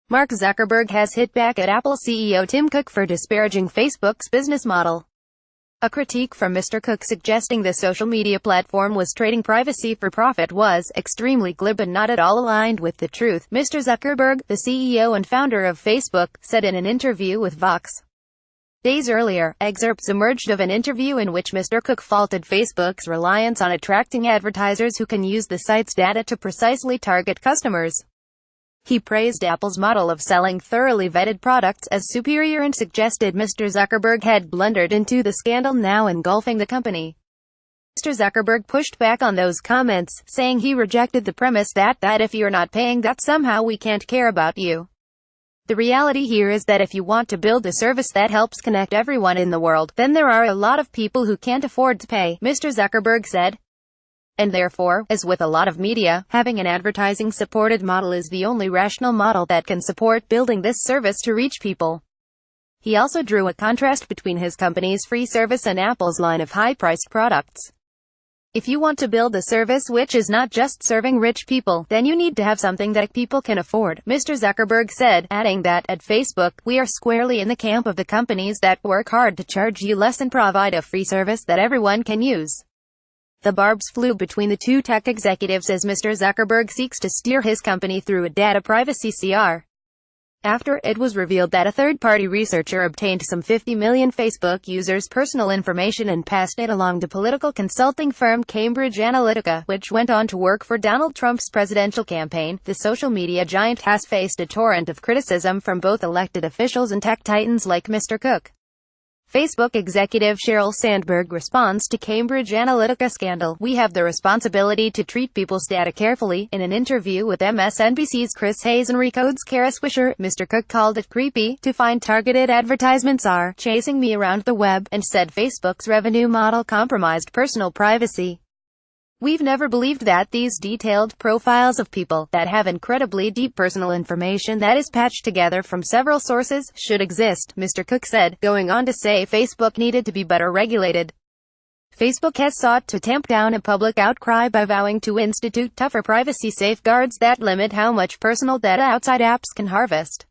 Mark Zuckerberg has hit back at Apple CEO Tim Cook for disparaging Facebook's business model. A critique from Mr. Cook suggesting the social media platform was trading privacy for profit was extremely glib and not at all aligned with the truth, Mr. Zuckerberg, the CEO and founder of Facebook, said in an interview with Vox. Days earlier, excerpts emerged of an interview in which Mr. Cook faulted Facebook's reliance on attracting advertisers who can use the site's data to precisely target customers. He praised Apple's model of selling thoroughly vetted products as superior and suggested Mr. Zuckerberg had blundered into the scandal now engulfing the company. Mr. Zuckerberg pushed back on those comments, saying he rejected the premise that if you're not paying, that somehow we can't care about you. The reality here is that if you want to build a service that helps connect everyone in the world, then there are a lot of people who can't afford to pay, Mr. Zuckerberg said. And therefore, as with a lot of media, having an advertising-supported model is the only rational model that can support building this service to reach people. He also drew a contrast between his company's free service and Apple's line of high-priced products. If you want to build a service which is not just serving rich people, then you need to have something that people can afford, Mr. Zuckerberg said, adding that, at Facebook, we are squarely in the camp of the companies that work hard to charge you less and provide a free service that everyone can use. The barbs flew between the two tech executives as Mr. Zuckerberg seeks to steer his company through a data privacy CR. After it was revealed that a third-party researcher obtained some 50 million Facebook users' personal information and passed it along to political consulting firm Cambridge Analytica, which went on to work for Donald Trump's presidential campaign, the social media giant has faced a torrent of criticism from both elected officials and tech titans like Mr. Cook. Facebook executive Sheryl Sandberg responds to Cambridge Analytica scandal, "We have the responsibility to treat people's data carefully." In an interview with MSNBC's Chris Hayes and Recode's Kara Swisher, Mr. Cook called it creepy to find targeted advertisements are chasing me around the web, and said Facebook's revenue model compromised personal privacy. "We've never believed that these detailed profiles of people, that have incredibly deep personal information that is patched together from several sources, should exist," Mr. Cook said, going on to say Facebook needed to be better regulated. Facebook has sought to tamp down a public outcry by vowing to institute tougher privacy safeguards that limit how much personal data outside apps can harvest.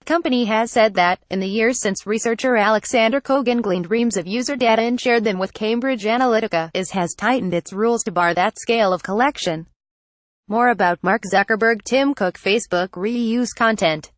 The company has said that, in the years since researcher Alexander Kogan gleaned reams of user data and shared them with Cambridge Analytica, it has tightened its rules to bar that scale of collection. More about Mark Zuckerberg. Tim Cook. Facebook reuse content.